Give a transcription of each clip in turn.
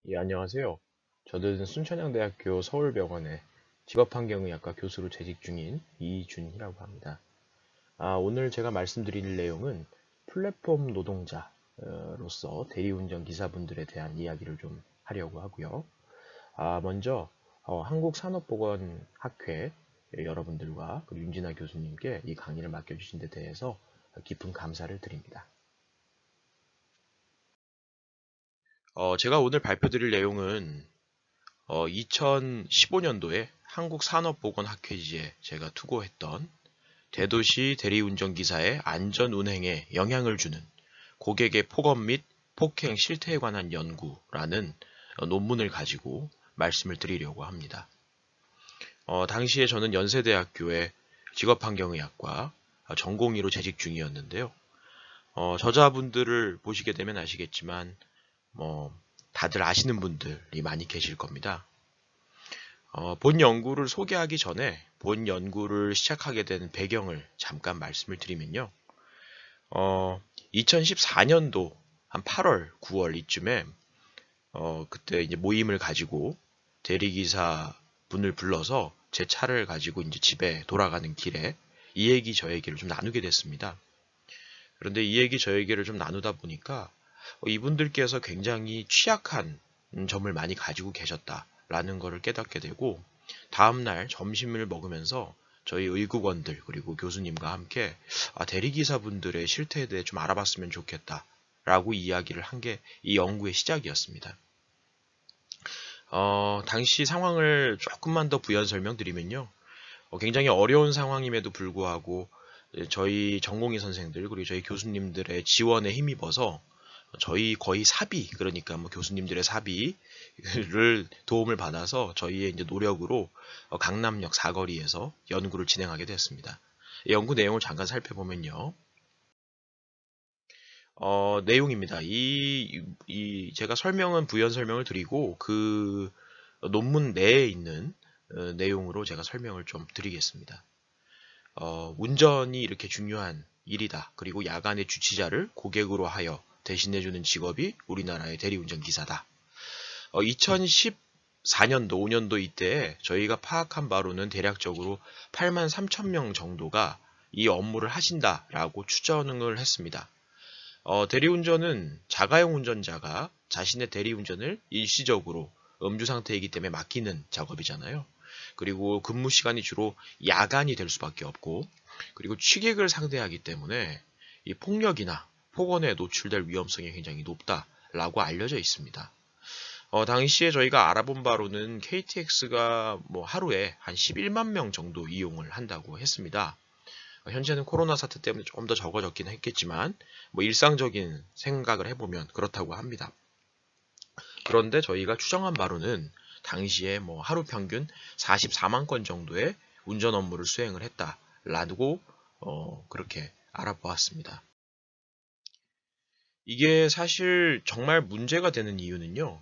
예, 안녕하세요. 저는 순천향대학교 서울병원의 직업환경의학과 교수로 재직 중인 이준희라고 합니다. 오늘 제가 말씀드릴 내용은 플랫폼 노동자로서 대리운전 기사분들에 대한 이야기를 좀 하려고 하고요. 먼저 한국산업보건학회 여러분들과 그리고 윤진아 교수님께 이 강의를 맡겨주신 데 대해서 깊은 감사를 드립니다. 제가 오늘 발표드릴 내용은 2015년도에 한국산업보건학회지에 제가 투고했던 대도시 대리운전기사의 안전운행에 영향을 주는 고객의 폭언 및 폭행 실태에 관한 연구라는 논문을 가지고 말씀을 드리려고 합니다. 당시에 저는 연세대학교의 직업환경의학과 전공의로 재직 중이었는데요. 저자분들을 보시게 되면 아시겠지만 다들 아시는 분들이 많이 계실 겁니다. 본 연구를 소개하기 전에 본 연구를 시작하게 된 배경을 잠깐 말씀을 드리면요. 2014년도 한 8월, 9월 이쯤에 그때 이제 모임을 가지고 대리기사 분을 불러서 제 차를 가지고 이제 집에 돌아가는 길에 이 얘기 저 얘기를 좀 나누게 됐습니다. 그런데 이 얘기 저 얘기를 좀 나누다 보니까 이분들께서 굉장히 취약한 점을 많이 가지고 계셨다라는 것을 깨닫게 되고 다음날 점심을 먹으면서 저희 의국원들 그리고 교수님과 함께 대리기사분들의 실태에 대해 좀 알아봤으면 좋겠다라고 이야기를 한 게 이 연구의 시작이었습니다. 당시 상황을 조금만 더 부연 설명드리면요. 굉장히 어려운 상황임에도 불구하고 저희 전공의 선생들 그리고 저희 교수님들의 지원에 힘입어서 저희 거의 사비, 그러니까 뭐 교수님들의 사비를 도움을 받아서 저희의 이제 노력으로 강남역 사거리에서 연구를 진행하게 됐습니다. 연구 내용을 잠깐 살펴보면요. 내용입니다. 제가 부연 설명을 드리고 그 논문 내에 있는 내용으로 제가 설명을 좀 드리겠습니다. 운전이 이렇게 중요한 일이다. 그리고 야간의 주치자를 고객으로 하여 대신해주는 직업이 우리나라의 대리운전 기사다. 2014년도, 5년도 이때에 저희가 파악한 바로는 대략적으로 8만 3천 명 정도가 이 업무를 하신다라고 추정을 했습니다. 대리운전은 자가용 운전자가 자신의 대리운전을 일시적으로 음주 상태이기 때문에 맡기는 작업이잖아요. 그리고 근무 시간이 주로 야간이 될 수밖에 없고, 그리고 취객을 상대하기 때문에 이 폭력이나 폭언에 노출될 위험성이 굉장히 높다라고 알려져 있습니다. 당시에 저희가 알아본 바로는 KTX가 뭐 하루에 한 11만 명 정도 이용을 한다고 했습니다. 현재는 코로나 사태 때문에 조금 더 적어졌긴 했겠지만 뭐 일상적인 생각을 해보면 그렇다고 합니다. 그런데 저희가 추정한 바로는 당시에 뭐 하루 평균 44만 건 정도의 운전 업무를 수행을 했다라고 그렇게 알아보았습니다. 이게 사실 정말 문제가 되는 이유는요.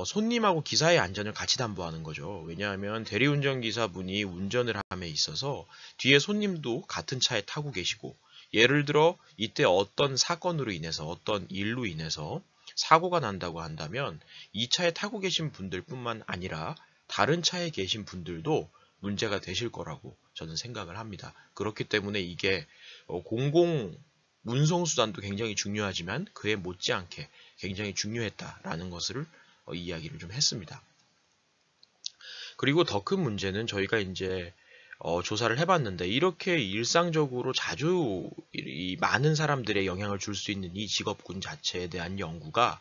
손님하고 기사의 안전을 같이 담보하는 거죠. 왜냐하면 대리운전 기사분이 운전을 함에 있어서 뒤에 손님도 같은 차에 타고 계시고, 예를 들어 이때 어떤 사건으로 인해서 어떤 일로 인해서 사고가 난다고 한다면 이 차에 타고 계신 분들뿐만 아니라 다른 차에 계신 분들도 문제가 되실 거라고 저는 생각을 합니다. 그렇기 때문에 이게 공공 운송수단도 굉장히 중요하지만 그에 못지않게 굉장히 중요했다라는 것을 이야기를 좀 했습니다. 그리고 더 큰 문제는 저희가 이제 조사를 해봤는데 이렇게 일상적으로 자주 이 많은 사람들의 영향을 줄 수 있는 이 직업군 자체에 대한 연구가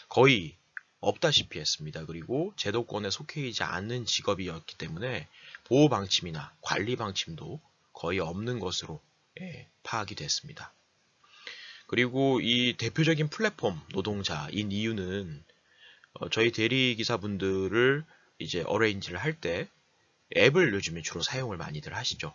거의 없다시피 했습니다. 그리고 제도권에 속해 있지 않는 직업이었기 때문에 보호 방침이나 관리 방침도 거의 없는 것으로 파악이 됐습니다. 그리고 이 대표적인 플랫폼 노동자인 이유는 저희 대리기사분들을 이제 어레인지를 할 때 앱을 요즘에 주로 사용을 많이들 하시죠.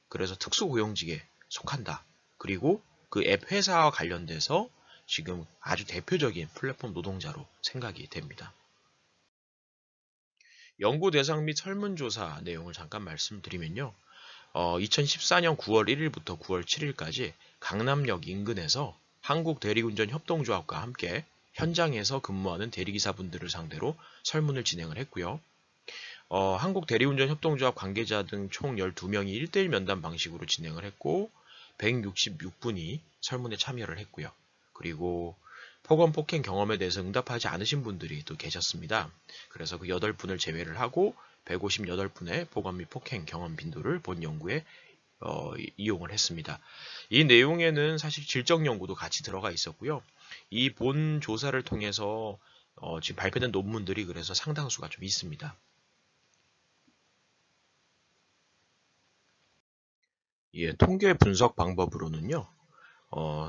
그래서 특수고용직에 속한다. 그리고 그 앱 회사와 관련돼서 지금 아주 대표적인 플랫폼 노동자로 생각이 됩니다. 연구 대상 및 설문조사 내용을 잠깐 말씀드리면요. 2014년 9월 1일부터 9월 7일까지 강남역 인근에서 한국대리운전협동조합과 함께 현장에서 근무하는 대리기사분들을 상대로 설문을 진행을 했고요. 한국 대리운전 협동조합 관계자 등 총 12명이 1대1 면담 방식으로 진행을 했고 166분이 설문에 참여를 했고요. 그리고 폭언 폭행 경험에 대해서 응답하지 않으신 분들이 또 계셨습니다. 그래서 그 8분을 제외를 하고 158분의 폭언 및 폭행 경험 빈도를 본 연구에 이용을 했습니다. 이 내용에는 사실 질적 연구도 같이 들어가 있었고요. 이 본 조사를 통해서 지금 발표된 논문들이 그래서 상당수가 좀 있습니다. 예, 통계 분석 방법으로는요.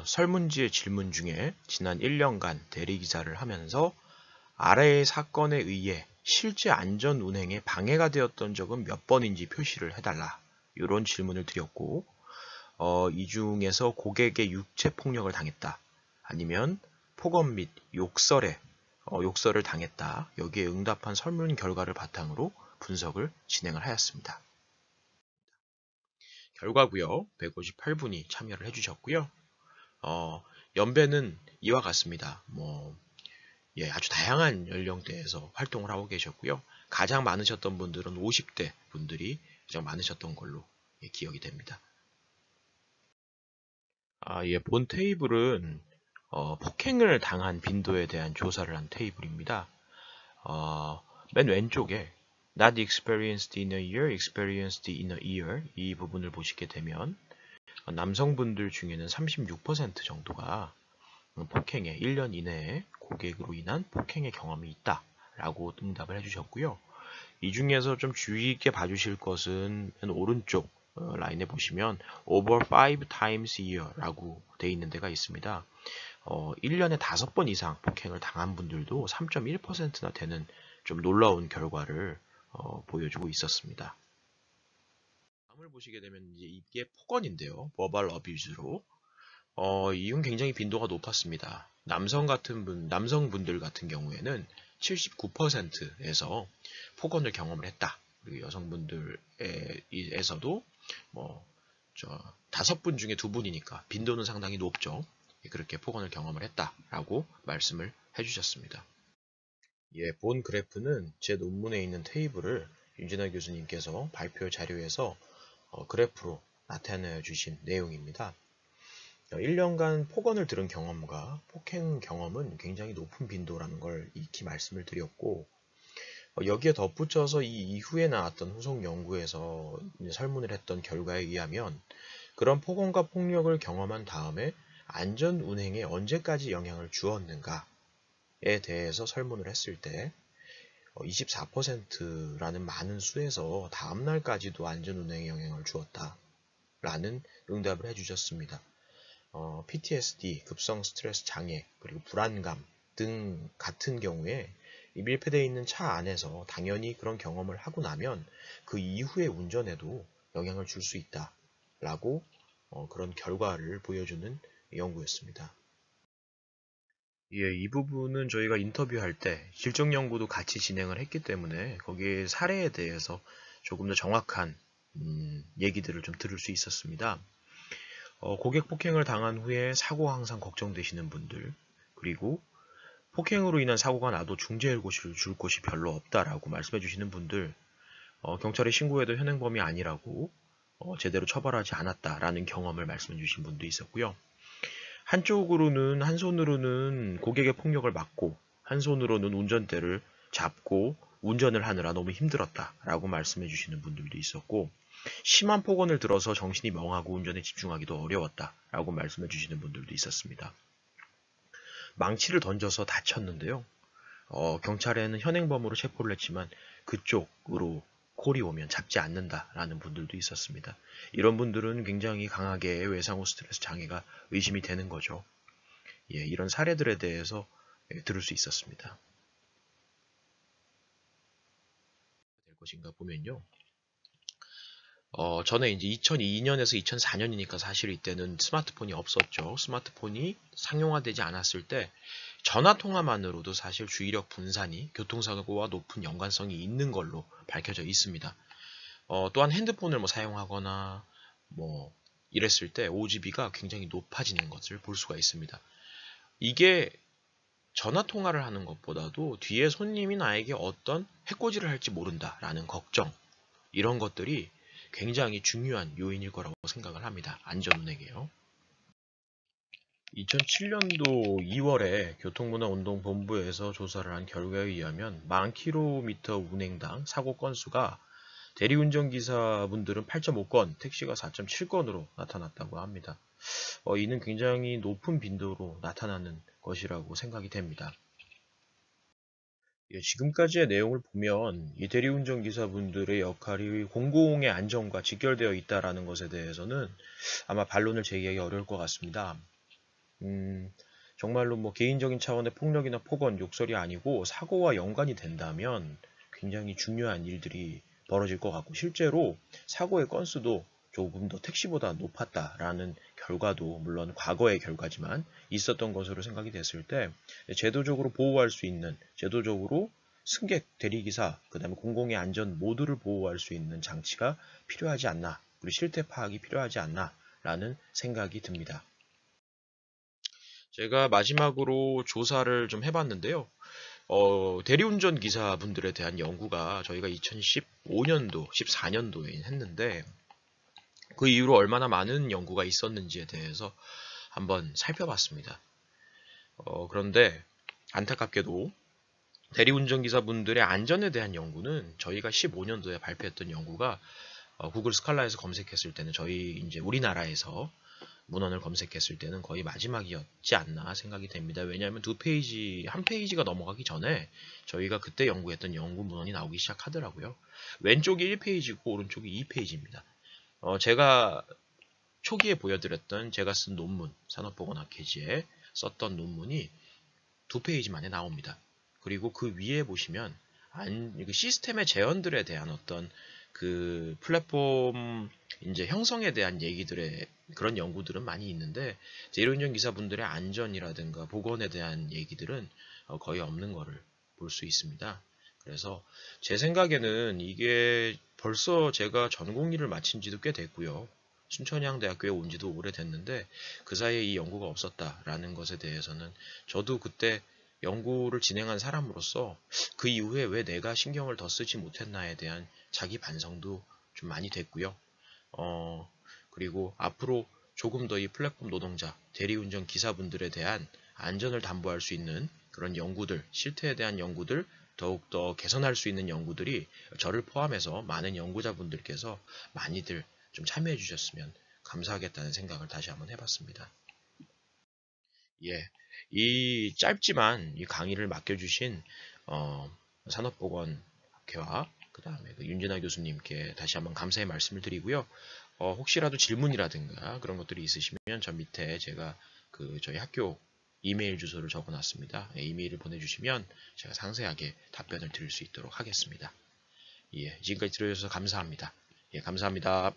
설문지의 질문 중에 지난 1년간 대리기사를 하면서 아래의 사건에 의해 실제 안전 운행에 방해가 되었던 적은 몇 번인지 표시를 해달라. 이런 질문을 드렸고, 이 중에서 고객의 육체 폭력을 당했다. 아니면 폭언 및 욕설을 당했다. 여기에 응답한 설문 결과를 바탕으로 분석을 진행을 하였습니다. 결과고요. 158분이 참여를 해주셨고요. 연배는 이와 같습니다. 아주 다양한 연령대에서 활동을 하고 계셨고요. 가장 많으셨던 분들은 50대 분들이 가장 많으셨던 걸로 기억이 됩니다. 본 테이블은 폭행을 당한 빈도에 대한 조사를 한 테이블입니다. 맨 왼쪽에 Not experienced in a year, experienced in a year 이 부분을 보시게 되면 남성분들 중에는 36% 정도가 폭행에 1년 이내에 고객으로 인한 폭행의 경험이 있다라고 응답을 해주셨고요. 이 중에서 좀 주의 있게 봐주실 것은 맨 오른쪽 라인에 보시면 over 5 times a year라고 되어 있는 데가 있습니다. 1년에 5번 이상 폭행을 당한 분들도 3.1%나 되는 좀 놀라운 결과를 보여주고 있었습니다. 다음을 보시게 되면 이제 이게 폭언인데요. 버벌 어뷰즈로 이건 굉장히 빈도가 높았습니다. 남성분들 같은 경우에는 79%에서 폭언을 경험을 했다. 그리고 여성분들에서도 5분 중에 2분이니까 빈도는 상당히 높죠. 그렇게 폭언을 경험을 했다라고 말씀을 해주셨습니다. 본 그래프는 제 논문에 있는 테이블을 윤진아 교수님께서 발표 자료에서 그래프로 나타내 주신 내용입니다. 1년간 폭언을 들은 경험과 폭행 경험은 굉장히 높은 빈도라는 걸 익히 말씀을 드렸고, 여기에 덧붙여서 이 이후에 나왔던 후속 연구에서 설문을 했던 결과에 의하면 그런 폭언과 폭력을 경험한 다음에 안전 운행에 언제까지 영향을 주었는가에 대해서 설문을 했을 때 24%라는 많은 수에서 다음날까지도 안전 운행에 영향을 주었다라는 응답을 해주셨습니다. PTSD, 급성 스트레스 장애, 그리고 불안감 등 같은 경우에 이 밀폐되어 있는 차 안에서 당연히 그런 경험을 하고 나면 그 이후의 운전에도 영향을 줄 수 있다라고 그런 결과를 보여주는 연구였습니다. 이 부분은 저희가 인터뷰할 때 실증 연구도 같이 진행을 했기 때문에 거기에 사례에 대해서 조금 더 정확한 얘기들을 좀 들을 수 있었습니다. 고객 폭행을 당한 후에 사고가 항상 걱정되시는 분들, 그리고 폭행으로 인한 사고가 나도 중재를 줄 곳이 별로 없다라고 말씀해 주시는 분들, 경찰에 신고해도 현행범이 아니라고 제대로 처벌하지 않았다라는 경험을 말씀해 주신 분도 있었고요. 한 손으로는 고객의 폭력을 막고, 한 손으로는 운전대를 잡고 운전을 하느라 너무 힘들었다라고 말씀해 주시는 분들도 있었고, 심한 폭언을 들어서 정신이 멍하고 운전에 집중하기도 어려웠다라고 말씀해 주시는 분들도 있었습니다. 망치를 던져서 다쳤는데요. 경찰에는 현행범으로 체포를 했지만 그쪽으로 콜이 오면 잡지 않는다라는 분들도 있었습니다. 이런 분들은 굉장히 강하게 외상 후 스트레스 장애가 의심이 되는 거죠. 이런 사례들에 대해서 들을 수 있었습니다. 될 것인가 보면요. 저는 이제 2002년에서 2004년이니까 사실 이때는 스마트폰이 없었죠. 스마트폰이 상용화되지 않았을 때 전화 통화만으로도 사실 주의력 분산이 교통사고와 높은 연관성이 있는 걸로 밝혀져 있습니다. 또한 핸드폰을 사용하거나 이랬을 때 OGB가 굉장히 높아지는 것을 볼 수가 있습니다. 이게 전화 통화를 하는 것보다도 뒤에 손님이 나에게 어떤 해코지를 할지 모른다라는 걱정, 이런 것들이 굉장히 중요한 요인일 거라고 생각을 합니다. 안전운행에요. 2007년도 2월에 교통문화운동본부에서 조사를 한 결과에 의하면 1000km 운행당 사고 건수가 대리운전기사분들은 8.5건, 택시가 4.7건으로 나타났다고 합니다. 이는 굉장히 높은 빈도로 나타나는 것이라고 생각이 됩니다. 지금까지의 내용을 보면 이 대리운전기사분들의 역할이 공공의 안전과 직결되어 있다는 것에 대해서는 아마 반론을 제기하기 어려울 것 같습니다. 정말로 뭐 개인적인 차원의 폭력이나 폭언, 욕설이 아니고 사고와 연관이 된다면 굉장히 중요한 일들이 벌어질 것 같고, 실제로 사고의 건수도 조금 더 택시보다 높았다라는 결과도 물론 과거의 결과지만 있었던 것으로 생각이 됐을 때, 제도적으로 보호할 수 있는, 제도적으로 승객, 대리기사, 그 다음에 공공의 안전 모두를 보호할 수 있는 장치가 필요하지 않나, 그리고 실태 파악이 필요하지 않나 라는 생각이 듭니다. 제가 마지막으로 조사를 좀 해봤는데요. 대리운전 기사분들에 대한 연구가 저희가 2015년도, 14년도에 했는데, 그 이후로 얼마나 많은 연구가 있었는지에 대해서 한번 살펴봤습니다. 그런데 안타깝게도 대리운전 기사분들의 안전에 대한 연구는 저희가 15년도에 발표했던 연구가 구글 스칼라에서 검색했을 때는 저희 이제 우리나라에서 문헌을 검색했을 때는 거의 마지막이었지 않나 생각이 됩니다. 왜냐하면 한 페이지가 넘어가기 전에 저희가 그때 연구했던 연구 문헌이 나오기 시작하더라고요. 왼쪽이 1페이지고 오른쪽이 2페이지입니다. 제가 초기에 보여드렸던 제가 쓴 논문, 산업보건학회지에 썼던 논문이 2페이지 만에 나옵니다. 그리고 그 위에 보시면 시스템의 재현들에 대한 어떤 그 플랫폼 이제 형성에 대한 얘기들의 그런 연구들은 많이 있는데, 대리운전 기사분들의 안전이라든가 보건에 대한 얘기들은 거의 없는 거를 볼 수 있습니다. 그래서 제 생각에는 이게 벌써 제가 전공의를 마친 지도 꽤 됐고요. 순천향대학교에 온 지도 오래됐는데 그 사이에 이 연구가 없었다라는 것에 대해서는 저도 그때 연구를 진행한 사람으로서 그 이후에 왜 내가 신경을 더 쓰지 못했나에 대한 자기 반성도 좀 많이 됐고요. 그리고 앞으로 조금 더 이 플랫폼 노동자, 대리운전 기사분들에 대한 안전을 담보할 수 있는 그런 연구들, 실태에 대한 연구들, 더욱더 개선할 수 있는 연구들이 저를 포함해서 많은 연구자분들께서 많이들 좀 참여해 주셨으면 감사하겠다는 생각을 다시 한번 해봤습니다. 예, 이 짧지만 이 강의를 맡겨주신 산업보건학회와 그 다음에 윤진아 교수님께 다시 한번 감사의 말씀을 드리고요. 혹시라도 질문이라든가 그런 것들이 있으시면 저 밑에 제가 저희 학교 이메일 주소를 적어놨습니다. 이메일을 보내주시면 제가 상세하게 답변을 드릴 수 있도록 하겠습니다. 예, 지금까지 들어주셔서 감사합니다. 예, 감사합니다.